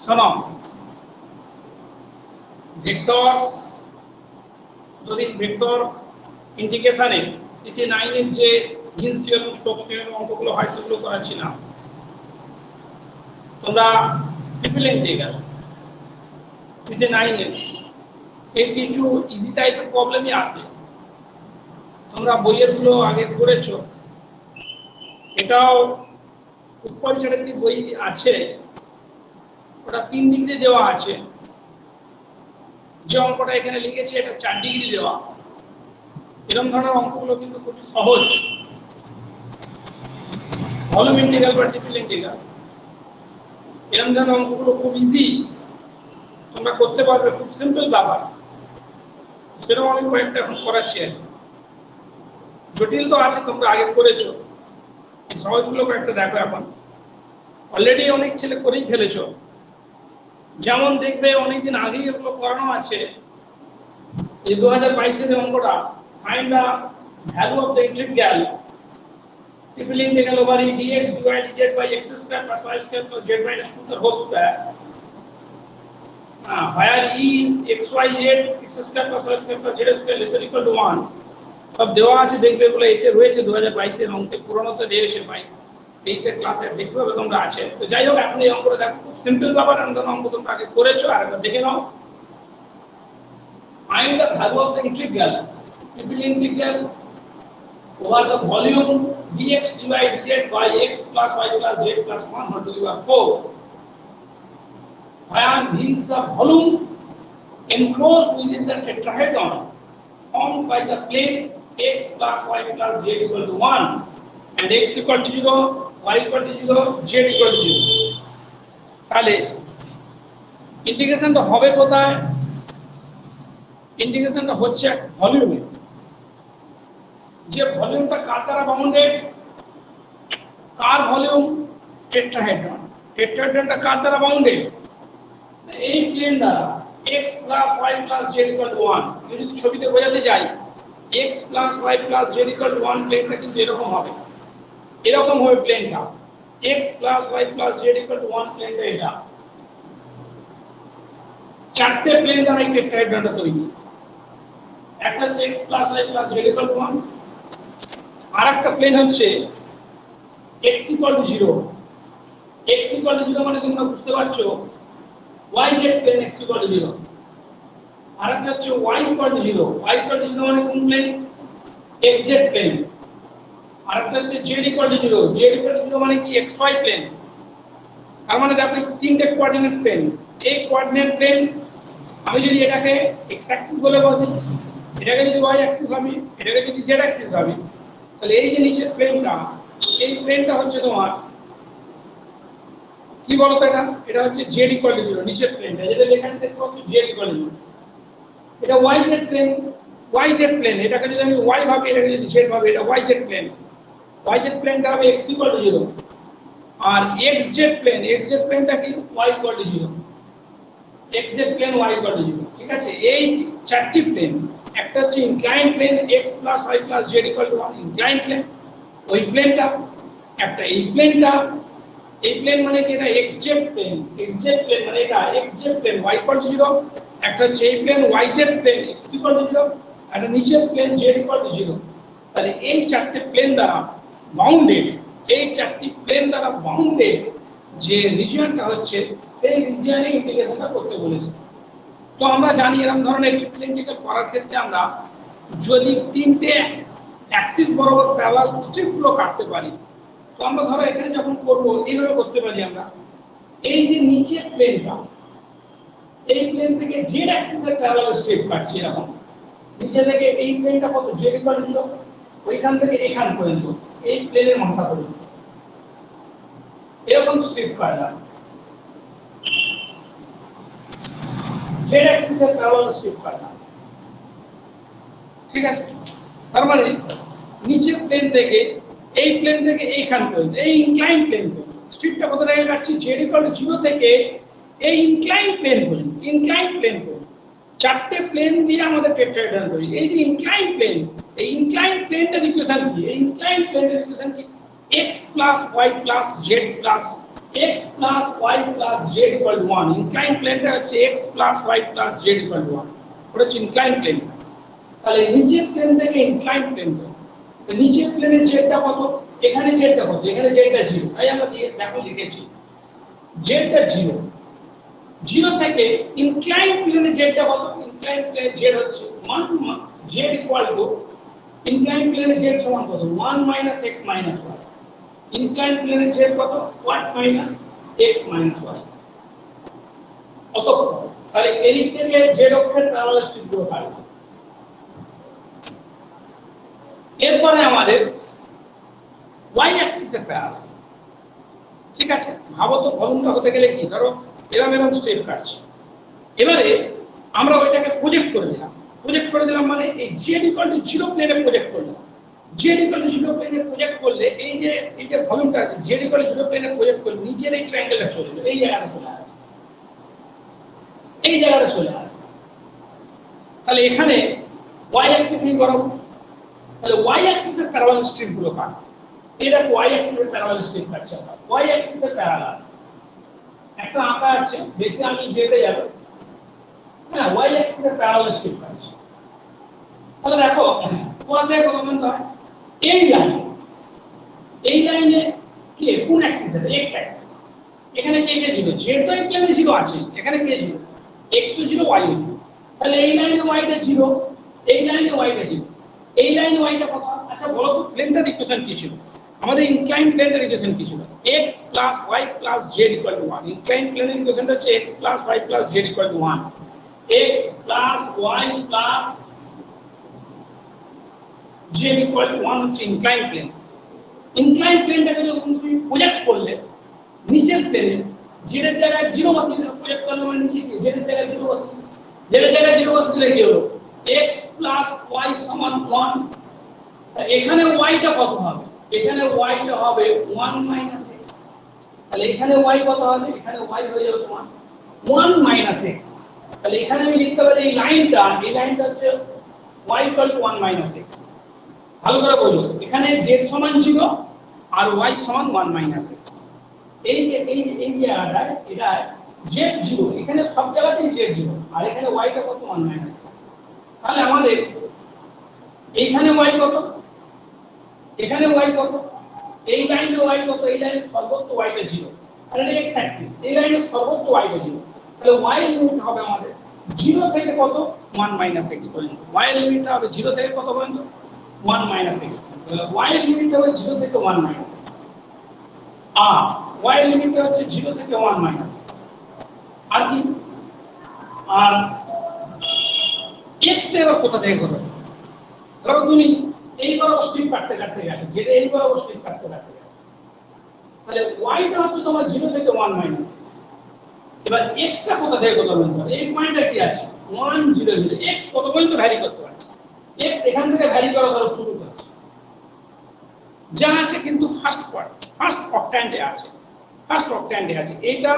শোনো, ভেক্টর যদি vector ইন্টিগ্রেশনে CC 9 এর যে হিন্স থিওরেম স্টোকস থিওরেম অঙ্কগুলো হয় সেগুলো করাচ্ছি না, তোমরা ট্রিপল ইন্টিগ্রাল সিসি 9 এর এই কিছু ইজি টাইপের প্রবলেমই আসে, তোমরা বইয়েরগুলো আগে করেছো। এটাও উৎপরিচার একটি বই আছে, ওটা 3 ডিগ্রি দেওয়া আছে, যে অঙ্কটা এখানে লিখেছে এটা 4 ডিগ্রি দেওয়া। এরকম ধরনের অঙ্কগুলো কিন্তু খুব সহজ, ভলিউম ইন্টিগ্রাল বা ট্রিপল ইন্টিগ্রাল এরকম ধরনের অঙ্কগুলো খুব ইজি, তোমরা করতে পারবে, খুব সিম্পল ব্যাপার। সেরকম আমি কয়েকটা এখন করাচ্ছি। জটিল তো আছে, তোমরা আগে করেছো, এই সহজগুলো কয়েকটা দেখো। এখন অলরেডি অনেক ছেলে করেই ফেলেছো, যেমন দেখবে অনেকদিন আগেই এগুলো করানো আছে। এই 2022 এর অঙ্কটা, find the value of the integral triple integral over e dx divided z by x square plus y square plus z minus 2 the whole square, where e is x y z x square plus y square plus z square less or equal to 1 সব দেওয়া আছে, দেখবে এগুলো এতে রয়েছে 2022 এর অঙ্কে, পুরনো তো দিয়েছে ভাই, 23 এর ক্লাসে দেখতে হবে তোমরা আছে। তো যাই হোক, এখন এই অঙ্কটা দেখো, খুব সিম্পল ব্যাপার, এমন অঙ্ক তোমরা আগে করেছো, আর একবার দেখে নাও। find the value of the integral triple integral over the volume dx divided z by x plus y plus z plus 1 whole to the power 4, where v is the volume enclosed within the tetrahedron formed by the planes x plus y plus z equal to 1 and x equal to 0, y equal to 0, z equal to 0. তাহলে ইন্টিগ্রেশনটা হবে কোথায়? ইন্টিগ্রেশনটা হচ্ছে ভলিউমে, যে ভলিউমটা কার দ্বারা bounded, কার volume? Tetrahedron. টেট্রাহেড্রনটা কার দ্বারা bounded? এই plane দ্বারা, x plus y plus z equal to 1। যদি ছবিতে বোঝাতে যাই, x plus y plus z equal to 1 প্লেনটা কিন্তু এরকম হবে, এরকম হবে প্লেনটা, x plus y plus z equal to 1 প্লেনটা এটা। চারটে প্লেন দ্বারা এই টেট্রাহেড্রনটা তৈরি। একটা হচ্ছে x plus y plus z equal to 1, আরেকটা প্লেন হচ্ছে x equal to 0। x equal to 0 মানে তোমরা বুঝতে পারছো, yz plane x equal to 0। আরেকটা হচ্ছে y equal to 0। y equal to 0 মানে কোন প্লেন? xz plane. আরেকটা হচ্ছে z equal to 0। z equal to 0 মানে কি? xy plane. তার মানে দেখো তিনটে কোঅর্ডিনেট প্লেন। এই কোঅর্ডিনেট প্লেন আমি যদি এটাকে x অ্যাক্সিস বলে বলি, এটাকে যদি y অ্যাক্সিস ভাবি, এটাকে যদি z অ্যাক্সিস ভাবি, তাহলে এই যে নিচের প্লেনটা, এই প্লেনটা হচ্ছে তোমার কি বলতো? এটা হচ্ছে z equal to 0, নিচের প্লেনটা যেটা লেখা আছে দেখতে পাচ্ছ, z equal to 0। এটা yz প্লেন, yz প্লেন, এটাকে যদি আমি y ভাবি, এটাকে যদি z ভাবি, এটা yz প্লেন। yz প্লেনটা হবে x equal to 0, আর xz প্লেন, xz প্লেনটা কি? y equal to 0। xz plane y equal to 0, ঠিক আছে? এই চারটি প্লেন, একটা হচ্ছে inclined plane x plus y plus z equal to 1 inclined plane, ওই প্লেনটা। একটা এই প্লেনটা, এই প্লেন মানে কি? এটা xz প্লেন, xz প্লেন মানে এটা xz plane y equal to 0। একটা হচ্ছে এই plane yz plane x equal to 0, আর নিচের প্লেন z equal to 0। তাহলে এই চারটি প্লেন দ্বারা বাউন্ডেড, এই চারটি প্লেন দ্বারা বাউন্ডেড যে রিজিয়নটা হচ্ছে, সেই রিজিয়নে ইন্টিগ্রেশনটা করতে বলেছে। তো আমরা জানি এরকম ধরনের ট্রিপল ইন্টিগ্রাল করার ক্ষেত্রে আমরা যদি তিনটে অ্যাক্সিস বরাবর প্যারালাল স্ট্রিপগুলো কাটতে পারি, তো আমরা ধরো এখানে যখন করব এইভাবে করতে পারি আমরা। এই যে নিচের প্লেনটা, এই প্লেন থেকে জেড অ্যাক্সিসের প্যারালাল স্ট্রিপ কাটছি এরকম, নিচে থেকে এই প্লেনটা কত? জেড ইকুয়াল টু 0, ওইখান থেকে এখান পর্যন্ত এই প্লেনের মাথা পর্যন্ত এরকম স্ট্রিপ কাটলাম, জেড অ্যাক্সিসের প্যারালাল স্ট্রিপ কাটলাম, ঠিক আছে? তার মানে নিচের প্লেন থেকে এই প্লেন থেকে এইখান পর্যন্ত, এই ইনক্লাইন্ড প্লেন পর্যন্ত স্ট্রিপটা কত জায়গায় কাটছি? জেড ইকুয়াল টু 0 থেকে এই ইনক্লাইন্ড প্লেন পর্যন্ত, ইনক্লাইন্ড প্লেন পর্যন্ত। চারটে প্লেন দিয়ে আমাদের টেট্রাহেড্রন তৈরি। এই যে ইনক্লাইন্ড প্লেন, এই ইনক্লাইন্ড প্লেনটার ইকুয়েশন কি? এই ইনক্লাইন্ড প্লেনের ইকুয়েশন কি? x plus y plus z plus x plus y plus z equal to 1 incline প্লেনটা হচ্ছে x plus y plus z equal to 1 ওটা হচ্ছে ইনক্লাইন প্লেন তাহলে নিচের প্লেন থেকে ইনক্লাইন প্লেন তো নিচের প্লেনের জেডটা কত এখানে জেডটা কত এখানে জেডটা 0 তাই আমরা দেখো লিখেছি জেডটা 0 0 থেকে ইনক্লাইন প্লেনের জেডটা কত ইনক্লাইন প্লেনের জেড হচ্ছে 1 জেড ইকুয়াল টু ইনক্লাইন প্লেনের জেড সমান কত 1 - x - y ইনক্লাইন প্লেনের জেড কত 1 - x - y কত তাহলে এই থেকে জেড অক্ষের প্যারালাল স্ট্রিপ গুলো কাটবো এরপরে আমাদের y অ্যাক্সিসের প্যারালাল ঠিক আছে ভাবো তো ভলিউমটা হতে গেলে কি ধরো এরকম স্টেপ কাটছে এবারে আমরা ওইটাকে প্রজেক্ট করে দিলাম মানে এই z = 0 প্লেনে প্রজেক্ট করলাম z = 0 প্লেনে প্রজেক্ট করলে এই যে ভলিউমটা আছে z = 0 প্লেনে প্রজেক্ট করলে নিচের এই ট্রায়াঙ্গেলটা চলে যাবে এই জায়গাটা চলে আসবে তাহলে এখানে y অ্যাক্সিসই বরাবর তাহলে y অ্যাক্সিসের প্যারালাল স্ট্রিপ গুলো কাট এটা y অ্যাক্সিসের প্যারালাল স্ট্রিপ কাটছে y অ্যাক্সিসের প্যারালাল একটা আঁকা আছে বেশি আমি যেতে যাব হ্যাঁ y অ্যাক্সিসের প্যারালাল স্ট্রিপ কাটছে তাহলে দেখো কোথায় কত পর্যন্ত হয় এই লাইনে কি কোন অ্যাক্সিসে x অ্যাক্সিস এখানে কে কে 0 z তো এই প্লেনে 0 আছে এখানে কে 0 x ও 0 y ও 0 তাহলে এই লাইনে y টা 0 এই লাইনে y টা 0 এই লাইনে y টা কত আচ্ছা বলো তো প্লেনটার ইকুয়েশন কি ছিল আমাদের ইনক্লাইন প্লেনের ইকুয়েশন কি ছিল x plus y plus z equal to 1 incline প্লেনের ইকুয়েশনটা হচ্ছে x plus y plus z equal to 1 x plus y plus z equal to 1 হচ্ছে ইনক্লাইন প্লেনটাকে যখন তুমি প্রজেক্ট করলে নিচের প্লেনে z এর জায়গায় 0 বসিয়ে প্রজেক্ট করলে মানে নিচে কি z এর জায়গায় 0 বসিয়ে z এর জায়গায় 0 বসিয়ে কি হলো x plus y সমান 1 এখানে y টা কত হবে এখানে y টা হবে 1 - x তাহলে এখানে y কত হবে এখানে y হয়ে যাবে 1 - x তাহলে এখানে আমি লিখতে পারি এই লাইনটা হচ্ছে y = 1 - x ভালো করে বলো এখানে z সমান 0 আর y সমান 1 - x এই জায়গাটা এটা z 0 এখানে সব জায়গাতেই z 0 আর এখানে y টা কত 1 - x তাহলে আমাদের এইখানে y কত এখানে y কত এই লাইনে y কত এই লাইনের সর্বোচ্চ y টা 0 আর এটা x অ্যাক্সিস এই লাইনের সর্বোচ্চ y টা 0 তাহলে y এর লিমিট হবে আমাদের 0 থেকে কত 1 - x পর্যন্ত y এর লিমিট হবে 0 থেকে কত পর্যন্ত 1 - x y এর লিমিট হবে 0 থেকে 1 - x আর y এর লিমিট হচ্ছে 0 থেকে 1 - x আর কি আর x টা এবার কোথা থেকে করবে ধরো তুমি এই বরাবর স্ট্রিপ কাটতে গেলে যেটা এই বরাবর স্ট্রিপ কাটতে গেলে তাহলে y টা হচ্ছে তোমার 0 থেকে 1 - x এবার x টা কোথা থেকে কত পর্যন্ত এই পয়েন্টটা কি আছে 1 0 0 x কত পর্যন্ত ভ্যারি করতে পারছে x এখান থেকে ভ্যারি করা ধরো শুরু করছে যা আছে কিন্তু ফার্স্ট অক্ট্যান্টে আছে এটা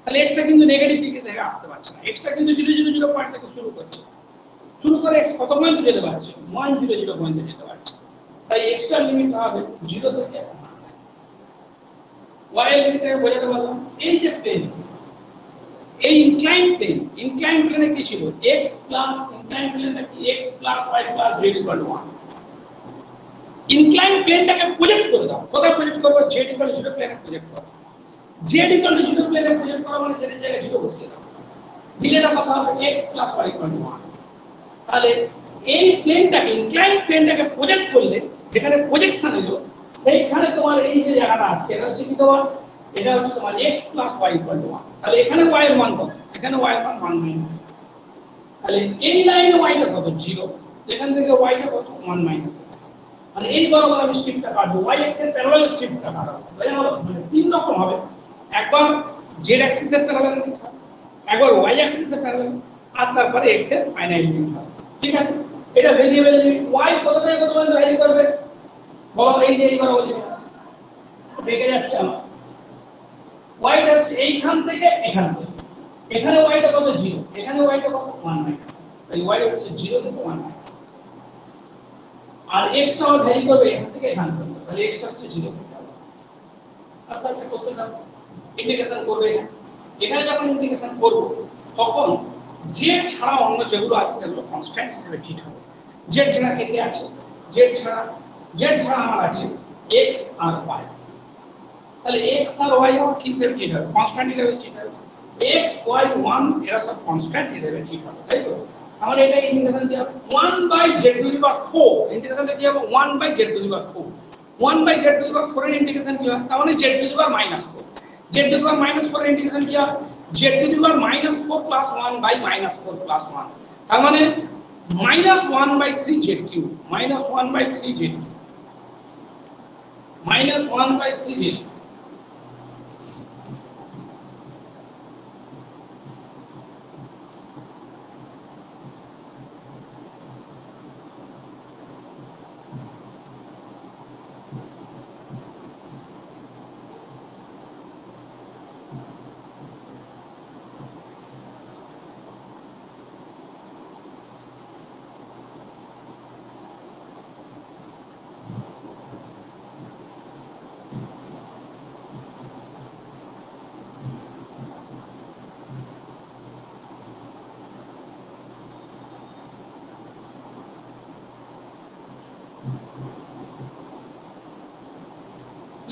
তাহলে x টা কিন্তু নেগেটিভ দিকে থেকে আসতে পারছে না x টা কিন্তু 0 0 0 পয়েন্ট থেকে শুরু করে x কত পর্যন্ত যেতে পারছে 1 0 0 পর্যন্ত যেতে পারছে তাই x টার লিমিট হবে 0 থেকে y এর লিমিটটাকে বোঝাতে পারলাম এই যে প্লেন এই ইনক্লাইন প্লেনে কি ছিল x প্লাস ইনক্লাইন প্লেনটা কি x plus y plus z equal to 1 incline প্লেনটাকে প্রজেক্ট করে দাও কোথায় প্রজেক্ট করব z equal to 0 প্লেনে প্রজেক্ট করো z equal to 0 প্লেনে প্রজেক্ট করা মানে z এর জায়গায় 0 বসিয়ে দাও দিলে এটা কত হবে x plus y equal to 1 তাহলে এই প্লেনটাকে ইনক্লাইন প্লেনটাকে প্রজেক্ট করলে যেখানে প্রজেকশন হলো সেইখানে তোমার এই যে জায়গাটা আছে এটা হচ্ছে কি তোমার এটা হচ্ছে তোমার x plus y equal to 1 তাহলে এখানে y এর মান কত এখানে y এর মান 1 - x তাহলে এই লাইনে y টা কত 0 এখান থেকে y টা কত 1 - x মানে এই বরাবর আমি স্ট্রিপটা কাটবো y এর প্যারালাল স্ট্রিপটা কাটবো তাই আমার মানে তিন রকম হবে একবার z অ্যাক্সিসের প্যারালাল নিতে হবে একবার y অ্যাক্সিসের প্যারালাল আর তারপরে x এর ফাইনাইট লিমিট হবে ঠিক আছে এটা ভেরিয়েবল লিমিট y কত থেকে কত পর্যন্ত ভ্যারি করবে বলো এই যে এইবার বলি দেখে যাচ্ছে আমার y টা হচ্ছে এইখান থেকে এখান থেকে এখানে y টা কত 0 এখানে y টা কত 1 - x তাই y হচ্ছে 0 থেকে 1 - x আর x টা আমার ভ্যারি করবে এখান থেকে এখান পর্যন্ত, তাহলে x টা হচ্ছে 0 থেকে আস্তে আস্তে করতে থাকো, ইন্টিগ্রেশন করবে। এখানে যখন ইন্টিগ্রেশন করব তখন z ছাড়া অন্য যেগুলো আছে সেগুলো কনস্ট্যান্ট হিসেবে ট্রিট হবে। z ছাড়া কে কে আছে? z ছাড়া আমার আছে x আর y, তাহলে x আর y আমার কি হিসেবে ট্রিট হবে? কনস্ট্যান্ট হিসেবে ট্রিট হবে। x y 1 এরা সব কনস্ট্যান্ট হিসেবে ট্রিট হবে, তাই তো? আমাদের এটা ইন্টিগ্রেশন কি হবে? 1/z⁴, ইন্টিগ্রেশনটা কি হবে? 1/z⁴, 1/z⁴ এর ইন্টিগ্রেশন কি হয়? তার মানে z⁻⁴, z⁻⁴ এর ইন্টিগ্রেশন কি হয়? z⁻⁴ প্লাস 1/-4 প্লাস 1, তার মানে -1/3z3, -1/3z, -1/3z।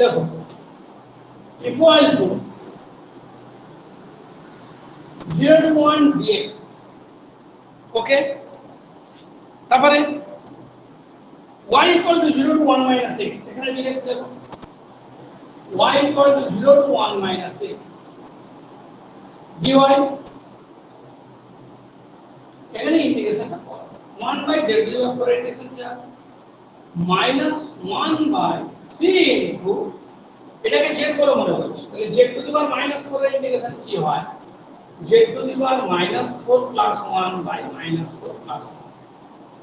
দেখো ইকুয়াল টু 0 to 1 dx, ওকে। তারপরে y equal to 0 to 1 minus x, এখানে dx দেখো y equal to 0 to 1 minus x dy, এখানে ইন্টিগ্রেশনটা করো 1/z⁴ ইন্টিগ্রেশন কি হবে? -1/3 ইনটু এটাকে z বলে মনে করছি, তাহলে z⁻⁴ এর ইন্টিগ্রেশন কি হয়? z⁻⁴ প্লাস 1/-4 প্লাস 1,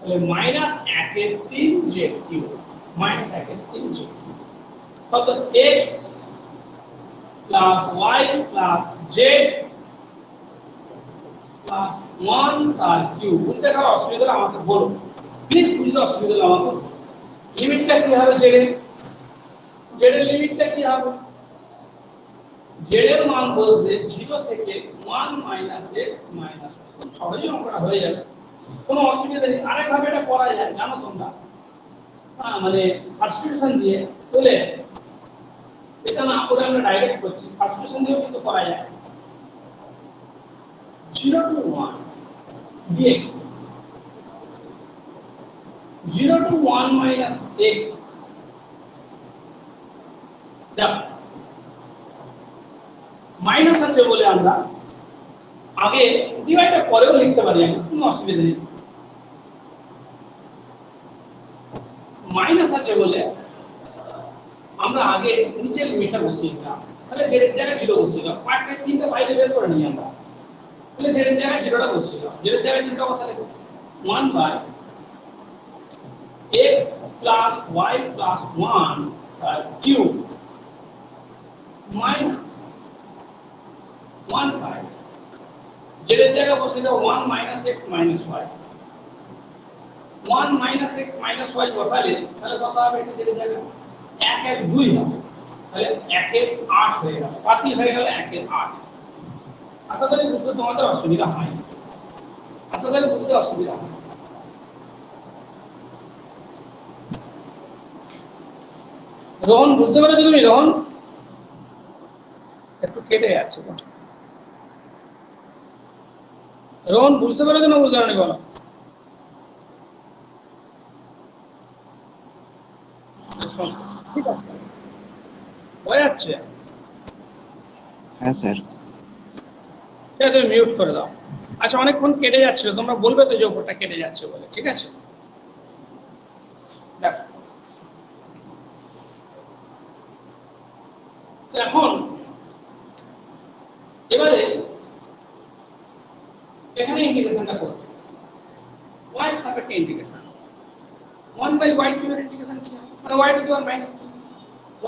তাহলে -1/3z3, -1/3z3 কত? x plus y plus z plus 1 তার কিউব। বুঝতে পারো অসুবিধা হলে আমাকে বলো, প্লিজ বুঝতে অসুবিধা হলে আমাকে। লিমিটটা কি হবে? z এর লিমিটটা কি হবে? z এর মান বসবে 0 থেকে 1 - x - খুব সহজেই অঙ্কটা হয়ে যাবে, কোনো অসুবিধা নেই। আরেক ভাবে এটা করা যায় জানো তোমরা, মানে সাবস্টিটিউশন দিয়ে, তাহলে সেটা না করে আমরা ডাইরেক্ট করছি, সাবস্টিটিউশন দিয়েও কিন্তু করা যায়। 0 to 1 dx, 0 to 1 minus x, দেখো মাইনাস আছে বলে আমরা আগে ডিভাইডটা পরেও লিখতে পারি, কোনো অসুবিধা নেই। মাইনাস আছে বলে আমরা আগে নিচের লিমিটটা বসিয়ে দিলাম, তাহলে জেড এর জায়গায় 0 বসিয়ে দিলাম। পার্টের তিনটা বাইরে বের করে নিই আমরা, তাহলে জেড এর জায়গায় 0টা বসিয়ে দিলাম। জেড এর জায়গায় 0টা বসালে 1/x plus y plus 1 তার কিউব মাইনাস 1/, জেড এর জায়গায় বসিয়ে দাও 1 - x - y, 1 - x - y বসালে তাহলে কত হবে? এটা জেড এর জায়গায় 1 1 2 হবে, তাহলে 1 এর 8 হয়ে গেল, পাতি হয়ে গেল 1 এর 8। আশা করি বুঝতে তোমাদের অসুবিধা হয় না, আশা করি বুঝতে অসুবিধা হয়। রোহন বুঝতে পারছো তুমি? রোহন একটু কেটে যাচ্ছে, রোহন বুঝতে পারছো না? বুঝতে পারনি বলো। ঠিক আছে, হয়ে যাচ্ছে। হ্যাঁ স্যার। ঠিক আছে, মিউট করে দাও। আচ্ছা, অনেকক্ষণ কেটে যাচ্ছিল, তোমরা বলবে তো যে ওপরটা কেটে যাচ্ছে বলে, ঠিক আছে? দেখো এখন এবারে এখানে ইন্টিগ্রেশনটা করব, y এর সাপেক্ষে ইন্টিগ্রেশন 1/y3 এর ইন্টিগ্রেশন কি হবে? মানে y two the power -3,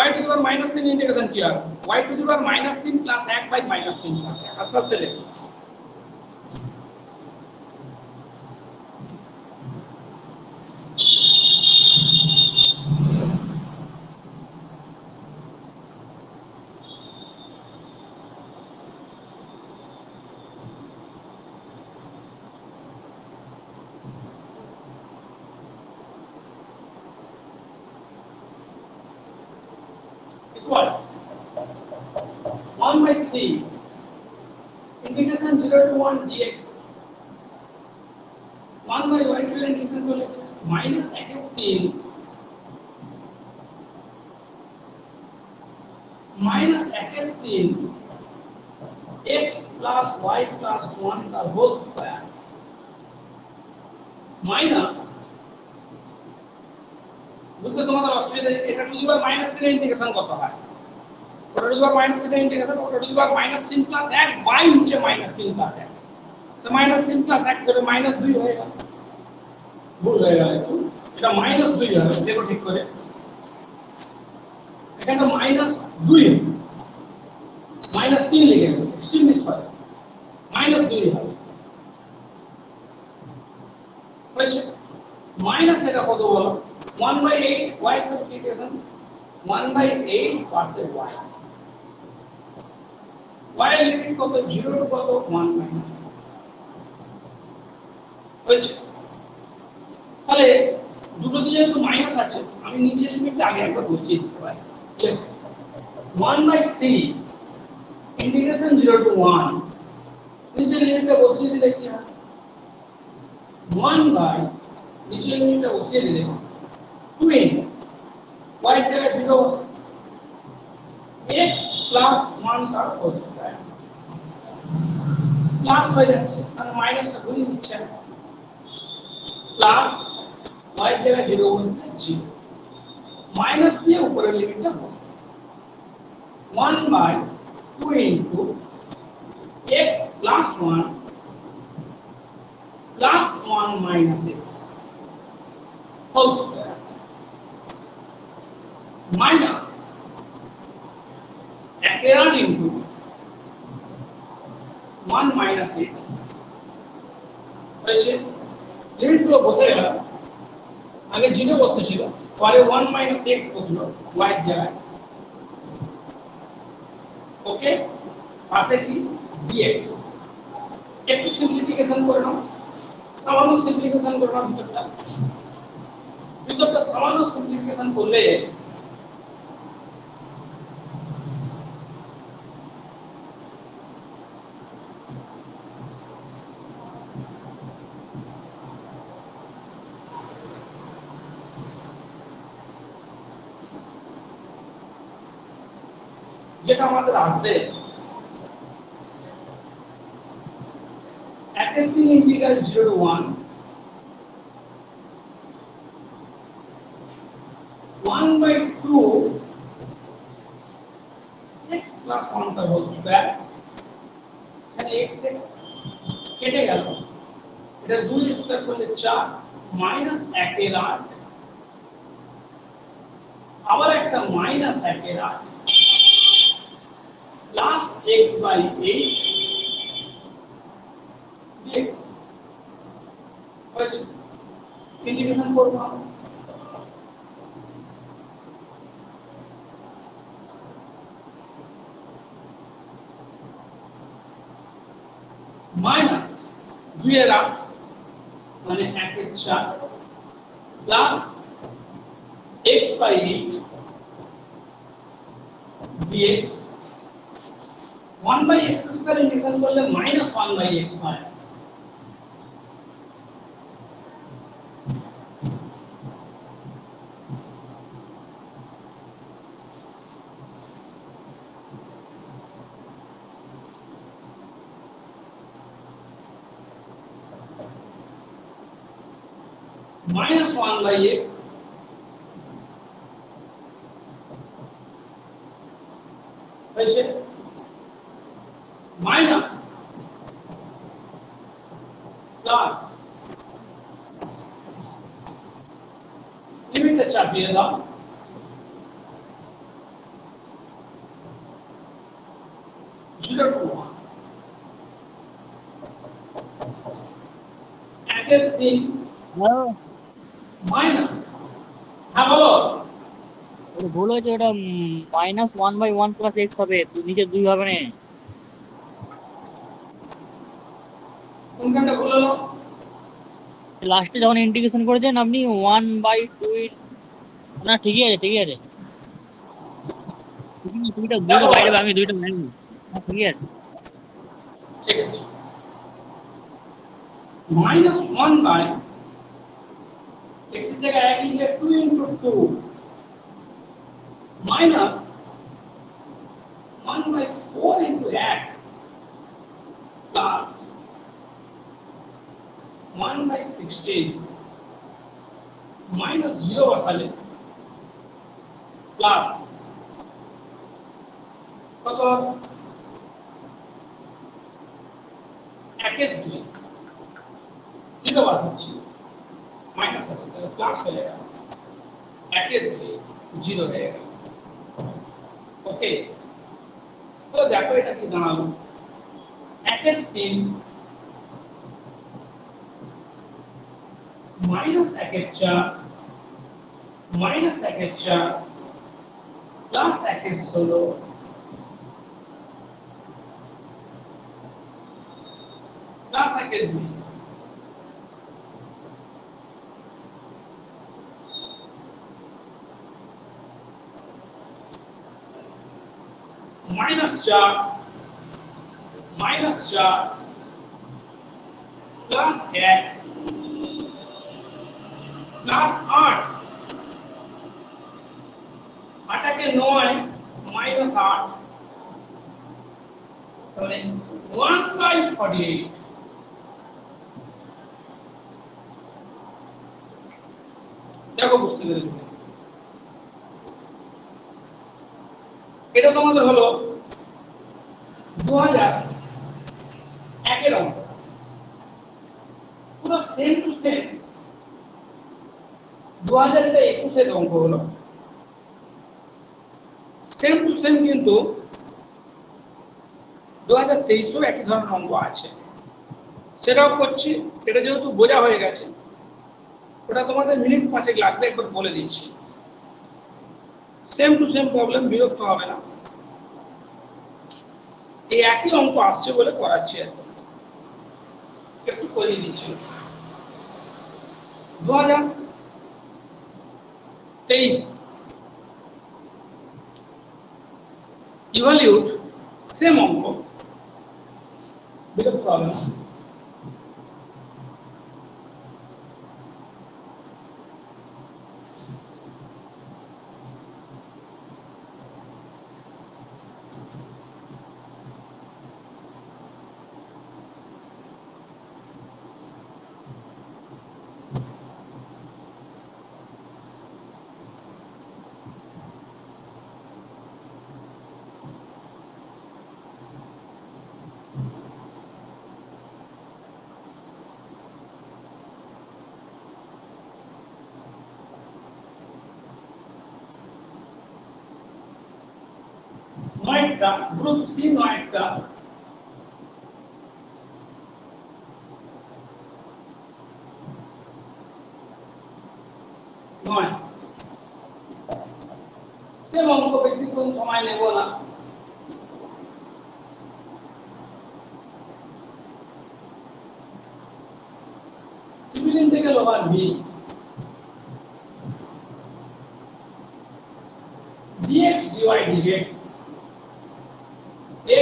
y two the power -3 integration কি হবে? y two the power -3 plus 1/-3 plus 1। আস্তে আস্তে দেখো, 1/3 integration 0 to 1 dx 1/y plane integration করলে minus 1/3 minus 1/3 x plus y plus 1 का होल स्क्वायर माइनस বুঝতে তোমাদের অসুবিধা এটা to the power minus 3 integration কত হয় ওটা to the power minus 3 integration ওটা to the power minus 3 plus 1 by নিচে মাইনাস 3 প্লাস 1 তো মাইনাস 3 প্লাস 1 করে মাইনাস 2 হয়ে গেল ভুল হয়ে গেল এটা মাইনাস 2 হবে দেখো ঠিক করে এখানে মাইনাস 2 माइनस 3 लिखेंगे एक्सट्रीम स्क्वायर माइनस 2 হবে হয়েছে মাইনাস এটা কত বলো 1/8 y সাবস্টিটিউশন 1/8 পাশে y y এর লিমিট কত 0 টু কত 1 মাইনাস 6 হয়েছে তাহলে দুটো দিয়ে যেহেতু মাইনাস আছে আমি নিচের লিমিটটা আগে একবার বসিয়ে দিতে পারি 1/3 इंटीग्रेशन 0 to 1 नीचे लिमिट पे बसिए दिले কি হয় 1 बाय नीचे लिमिट पे बसिए दिले 2 y জায়গায় 0 বসে x plus 1 का होल स्क्वायर प्लस হয়ে যাচ্ছে আর মাইনাসটা গুণ দিচ্ছে প্লাস y জায়গায় 0 বসে 0 মাইনাস দিয়ে উপরের লিমিটটা বসে 1 bye 2 into x plus 1 plus 1 minus x whole square minus x into 1 minus x হয়েছে লিমিটগুলো বসে গেল আগে 0 বসেছিল পরে 1 minus x বসলো y এর জায়গায় ओके पासे की dx একটু সিম্পলিফিকেশন করে নাও সামান্য সিম্পলিফিকেশন করে নাও ভিতরটা সামান্য সিম্পলিফিকেশন করলে যেটা আমাদের আসবে everything integral 0 to 1 1/2 x plus 1 का होल स्क्वायर এখানে x x কেটে গেল এটা 2 স্কয়ার করলে 4 মাইনাস 1 এর 8 আবার একটা মাইনাস 1 এর 8 plus x by 8 dx হয়েছে ইন্টিগ্রেশন করব মাইনাস 2 এর 8 মানে 1 এর 4 plus x by 8 dx 1/x square integration করলে -1/x হয় -1/x হয়েছে माइनस प्लस लिमिट चापिए दाओ zero to one everything minus हाँ बोलो ওটা ভুল হয়েছে ওটা -1/1 + x হবে নিচে 2 হবে না কোনখানটা ভুল হলো লাস্টে যখন ইন্টিগ্রেশন করেছেন আপনি 1/2 না ঠিকই আছে দুইটা ভুল বাইরে আমি দুইটা বাইরে ঠিক আছে। ঠিক আছে, মাইনাস ওয়ান বাই এক্স এর জায়গায় এক লিখে 2 into 2 minus 1 by 4 into 1 plus 1 by 16 minus 0 বসালে প্লাস কত একের 2 0 বাড়াচ্ছি মাইনাস আছে তাহলে প্লাস হয়ে গেল একের 2 0 হয়ে গেল। ওকে, তো দেখো এটা কি দাঁড়ালো, একের 3 মাইনাস একের 4 মাইনাস একের 4 প্লাস একের 16 প্লাস একের 2 माइनस 4 प्लस 1 प्लस 8 8 के 9 माइनस 8 তাহলে 1/48 দেখো বুঝতে পেরেছো, এটা তোমাদের হলো 2001 এর অঙ্ক, পুরো সেম টু সেম 2021 এর অঙ্ক হলো সেম টু সেম, কিন্তু 2023 একই ধরনের অঙ্ক আছে, সেটাও করছি। এটা যেহেতু বোঝা হয়ে গেছে, ওটা তোমাদের মিনিট 5 লাগবে, একবার বলে দিচ্ছি। সেম টু সেম প্রবলেম, বিরক্ত হবে না, এই একই অঙ্ক আসছে বলে করাচ্ছি, একটু করিয়ে দিচ্ছি। 2023 ইভালিউট সেম অঙ্ক, বিরক্ত হবে না। নয়টা গ্রুপ সি, নয়টা নয় সেম অঙ্ক, বেশিক্ষণ সময় নেব না। টিফিন থেকে লোহার V dx dy dz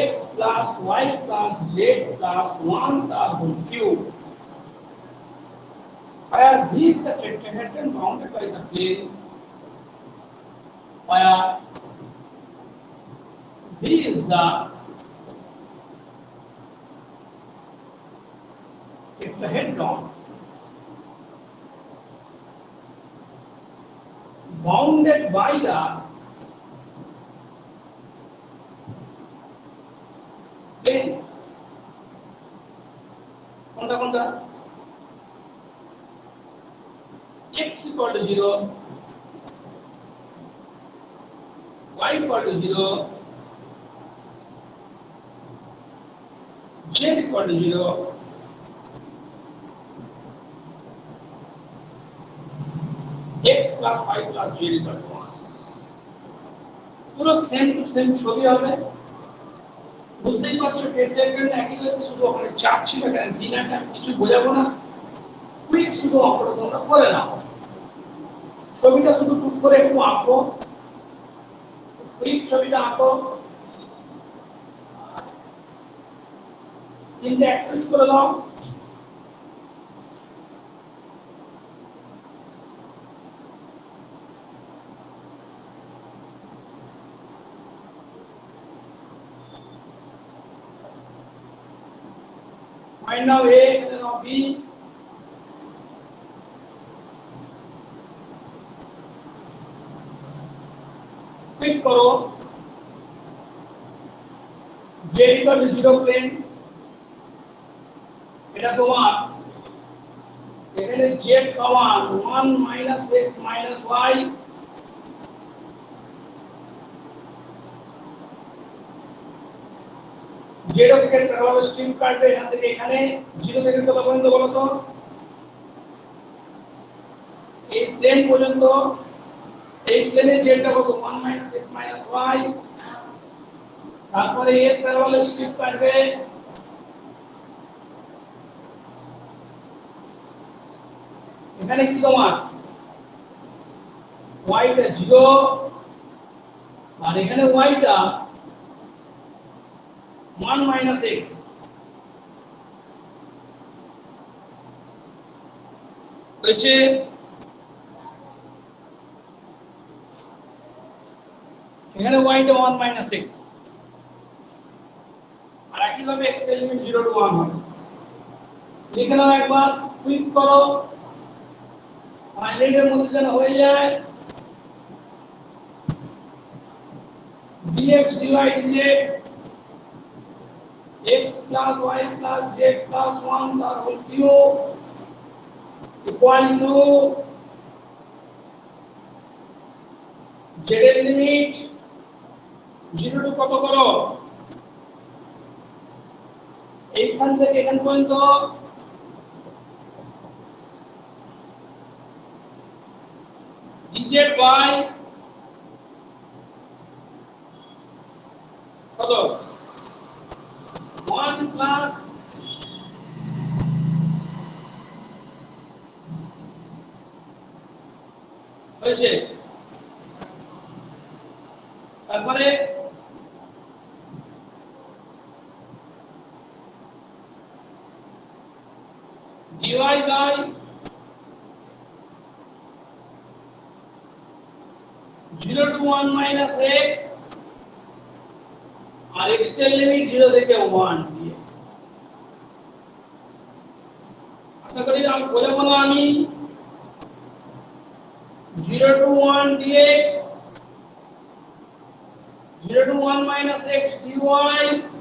x plus y plus z plus 1 the whole cube, where v is the tetrahedron bounded by the place where v is the tetrahedron bounded by the planes, কোনটা কোনটা, x equal to 0, y equal to 0, z equal to 0, x plus y plus z equal to 1, পুরো same to same ছবি হবে। বুঝতেই পারছো tetrahedron একই হয়েছে, শুধু ওখানে চাপ ছিল, এখানে দিন আছে, আমি কিছু বোঝাবো না, কুইক শুধু অঙ্কটা তোমরা করে নাও। ছবিটা শুধু টুক করে একটু আঁকো, কুইক ছবিটা আঁকো, তিনটে অ্যাক্সেস করে দাও। Find out A and then of B. Click करो Z equal to 0 plane এটা তোমার এখানে Z সমান 1 minus x minus y Z অক্ষের প্যারাবোলা স্ট্রিপ কাটবে এখান থেকে এখানে 0 থেকে কত পর্যন্ত বলো তো এই প্লেন পর্যন্ত এই প্লেনে Z টা কত 1 minus x minus y তারপরে এর প্যারাবোলা স্ট্রিপ কাটবে এখানে কি তোমার y টা 0 আর এখানে y টা 1 minus x হয়েছে এখানে y টা 1 minus x আর একইভাবে x এর লিমিট 0 to 1 হবে লিখে নাও একবার ক্লিক করো হাইলাইটের মধ্যে যেন হয়ে যায় dx dy dz x plus y plus z plus 1 the whole cube equal to z এর লিমিট 0 টু কত করো এইখান থেকে এখান পর্যন্ত dz by কত 1 plus হয়েছে তারপরে dy by 0 to 1 minus x আর x এর লিমিট 0 থেকে 1 dx আশা করি আমি বোঝাবো না আমি 0 to 1 dx 0 to 1 minus x dy 1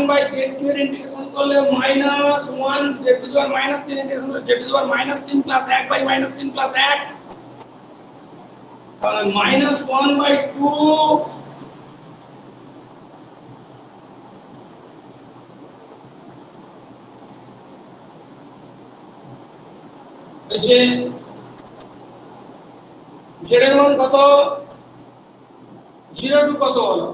by z এর ইন্টিগ্রেশন করলে minus 1 z to the power minus 3 integration করলে z to the power minus 3 plus 1 by minus 3 plus 1 তাহলে minus 1 by 2 হচ্ছে z এর মান কত 0 টু কত হলো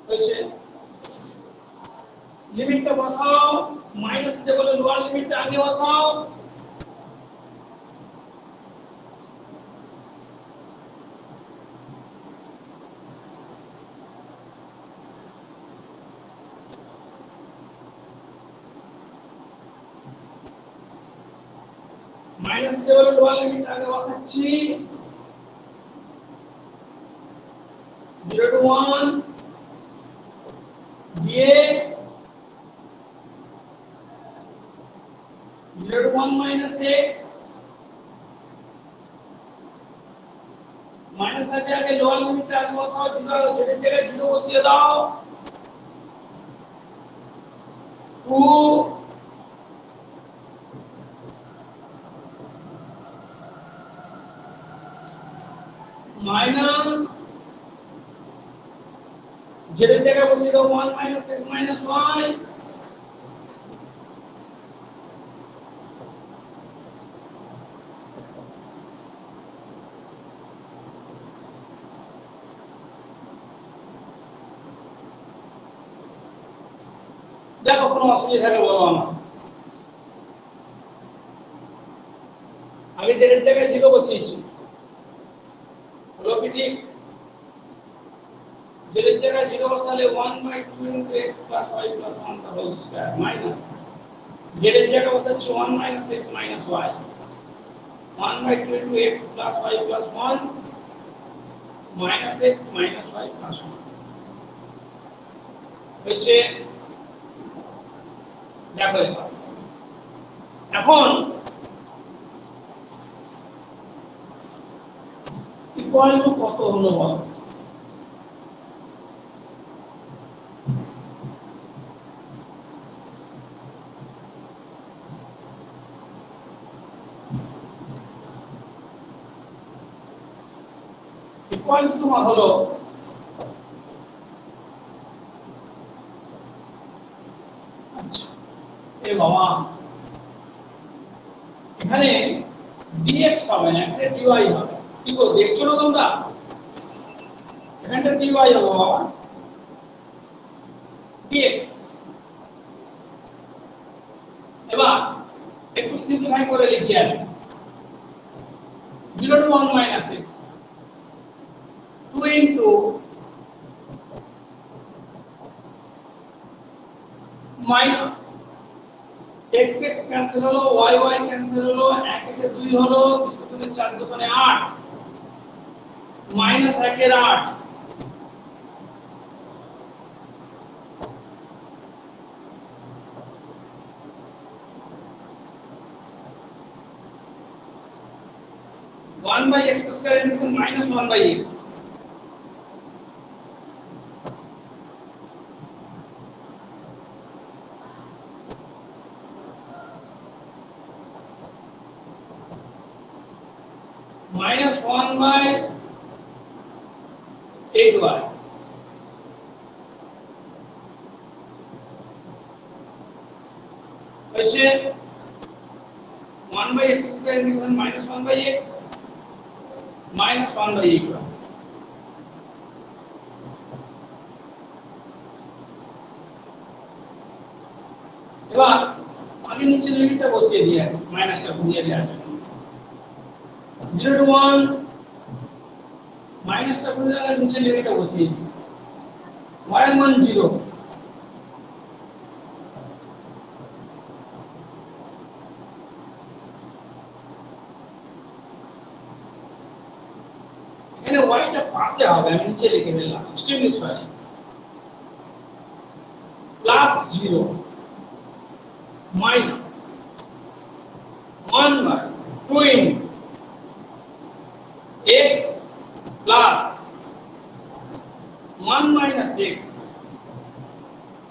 হচ্ছে লিমিটটা বসাও মাইনাস যে বলে লোয়ার লিমিটটা আগে বসাও মাইনাস যে বলে লোয়ার লিমিট আগে বসাচ্ছি 0 to 1 dx 0 to 1 minus x minus আছে আগে লোয়ার লিমিটটা আগে বসাও 0 যেটা জায়গায় 0 বসিয়ে দাও 2 minus যেটা জায়গায় বসিয়ে দাও 1 minus x minus y দেখো কোনো অসুবিধা থাকে বলো আমার আগে যেটা জায়গায় 0 বসিয়েছি হলো কি ঠিক যেটার জায়গায় 0 বসালে 1/2 into x plus y plus 1 the whole square minus যেটার জায়গায় বসাচ্ছি 1 minus x minus y 1/2 into x plus y plus 1 minus x minus y plus 1 হচ্ছে দেখো এখন ইকুয়াল টু কত হলো বলো ইকুয়াল টু তোমার হলো আচ্ছা এ বাবা এখানে dx হবে না এখানে dy হবে কি গো দেখছো না তোমরা এখানটা dy হবে বাবা dx এবার একটু সিম্পলিফাই করে লিখি আমি 0 to 1 minus x 2 into minus x x cancel হলো y y ক্যান্সেল হলো 1 একে 2 হলো 2 কে 4 দুগুণে 8 মাইনাস 1 এর 8 1 by x square into minus 1 by x minus 1 by 8y হচ্ছে 1 by x square into minus 1 by x minus 1 by 8y এবার আগে নিচে লিমিটটা বসিয়ে দিই মাইনাসটা ঘুরিয়ে দেওয়া যায় 0 to 1 মাইনাসটা ঘুরিয়ে দেওয়ার নিচে লিমিটটা বসিয়ে দিই y এর মান 0 এখানে y টা পাশে হবে আমি নিচে লিখে দিলাম extremely sorry plus 0 minus 1 by 2 into x plus 1 minus x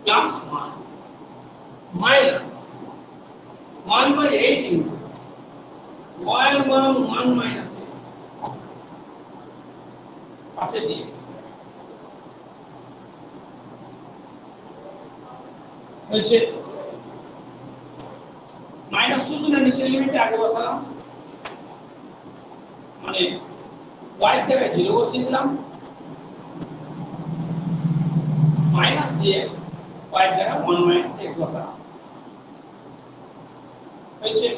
plus 1 minus 1 by 8 into y 1 minus x পাশে dx হচ্ছে মাইনাস 2 গুণের নিচের লিমিটে আগে বসালাম মানে y এর জায়গায় 0 বসিয়ে দিলাম মাইনাস দিয়ে y এর জায়গায় 1 minus x বসালাম হচ্ছে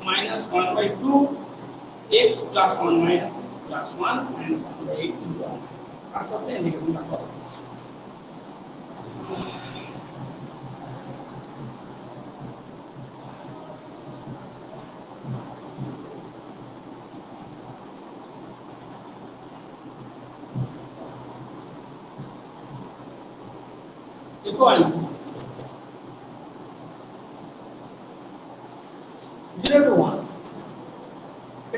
minus 1 by 2 x plus 1 minus x plus 1 minus 1 by 8 into 1 minus x আস্তে আস্তে ইন্টিগ্রেশনটা করো equal 0 to 1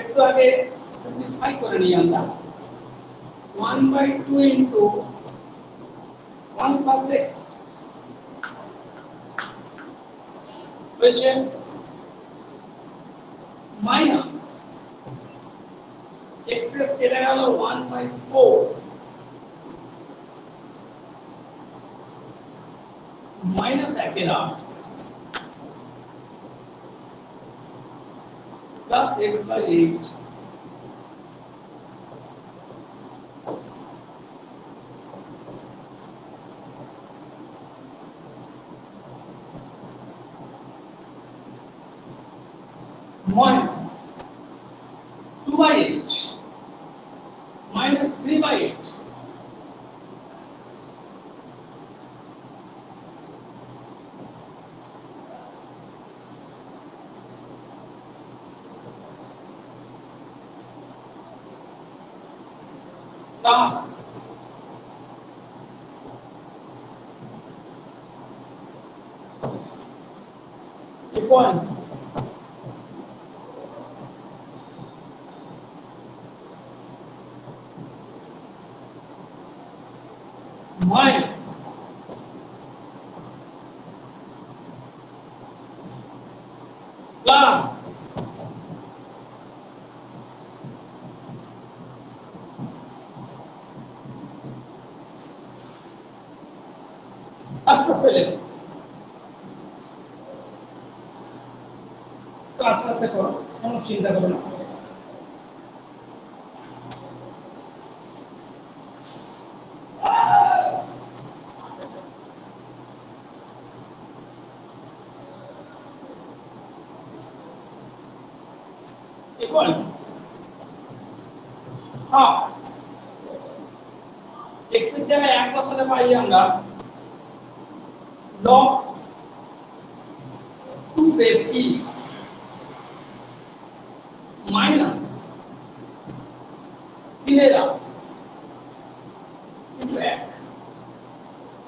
একটু আগে সিম্পলিফাই করে নিই আমরা 1 by 2 into 1 plus x হচ্ছে মাইনাস x এর কেটে গেল 1 by 4 minus 1 এর 8 plus x by 8 minus 2 by 8 minus 3 by 8 plus point minus plus আস্তে আস্তে লেখো তো আস্তে আস্তে করো কোনো চিন্তা করো না equal half x এর জায়গায় 1 বসাতে পারি আমরা log 2 base e minus 3 into 1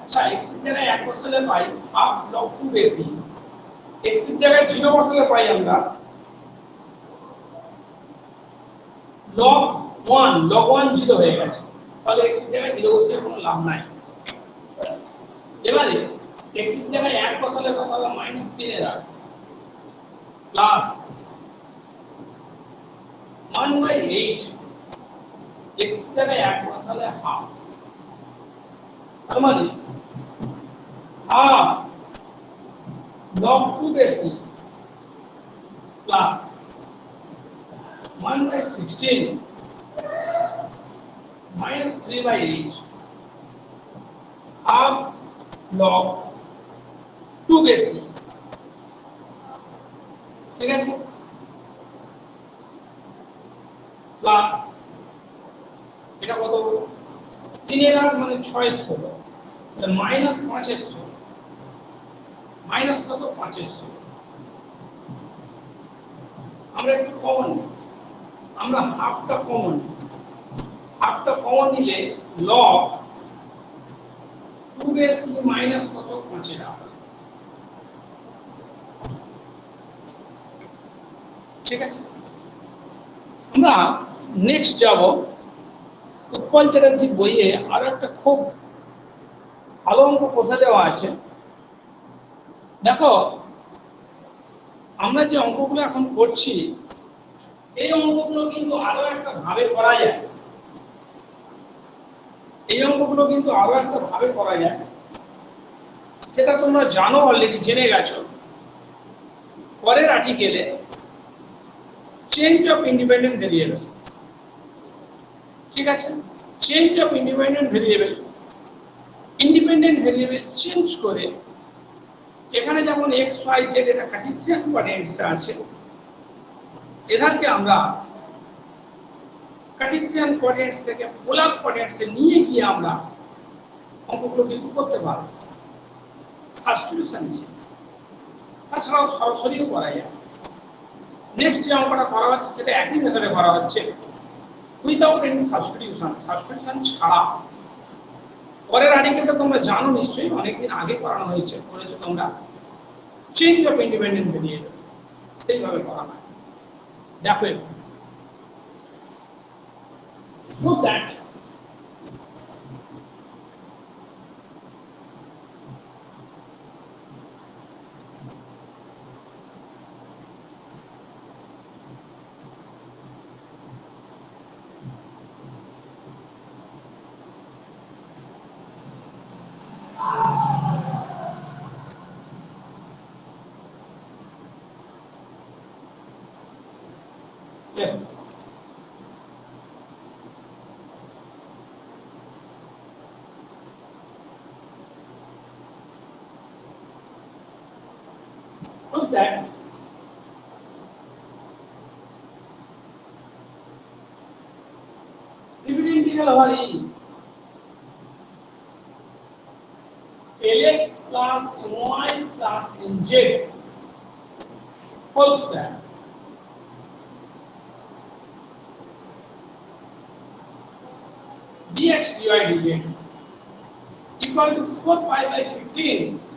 আচ্ছা x এর জায়গায় 1 বসালে পাই half log 2 base e x এর জায়গায় 0 বসালে পাই আমরা log 1 0 হয়ে গেছে তাহলে x এর জায়গায় 0 বসিয়ে কোনো লাভ নাই এবারে x এর জায়গায় 1 বসালে কত হবে -3 প্লাস 1/8 x এর জায়গায় 1 বসালে হাফ তার মানে হাফ log 2 বেশি প্লাস 1/16 minus 3/8 half log 2 বেশি ঠিক আছে প্লাস এটা কত 3 মানে 600 তাহলে মাইনাস 500 মাইনাস কত 500 আমরা একটু কমন আমরা হাফটা কমন নিলে log 2 বেশি মাইনাস কত 5 ঠিক আছে আমরা নেক্সট যাব উৎপল চ্যাটার্জি বইয়ে আরো একটা খুব ভালো অঙ্ক কষা দেওয়া আছে দেখো আমরা যে অঙ্কগুলো এখন করছি এই অঙ্কগুলো কিন্তু আরো একটা ভাবে করা যায় এই অঙ্কগুলো কিন্তু আরো একটা ভাবে করা যায় সেটা তোমরা জানো অলরেডি জেনে গেছো পরের আর্টিকেলে চেঞ্জ অফ ইন্ডিপেন্ডেন্ট ভেরিয়েবল ঠিক আছে change of independent variable change করে এখানে যেমন x y z এটা কার্টেসিয়ান কোঅর্ডিনেটস আছে এদেরকে আমরা কার্টেসিয়ান কোঅর্ডিনেটস থেকে পোলার কোঅর্ডিনেটসে নিয়ে গিয়ে আমরা অঙ্কগুলো কিন্তু করতে পারবো সাবস্টিটিউশন দিয়ে তাছাড়াও সরাসরিও করা যায় নেক্সট যে অঙ্কটা করা হচ্ছে সেটা একই মেথডে করা হচ্ছে উইদাউট এনি সাবস্টিটিউশন ছাড়া পরের আর্টিকেলটা তোমরা জানো নিশ্চয়ই অনেকদিন আগে করানো হয়েছে করেছো তোমরা চেঞ্জ অফ ইন্ডিপেন্ডেন্ট ভেরিয়েবল সেইভাবে করা হয় দেখো prove that yeah. Prove that limit integral over e lx plus my plus nz whole square dx dy dz equal to 4 pi by 15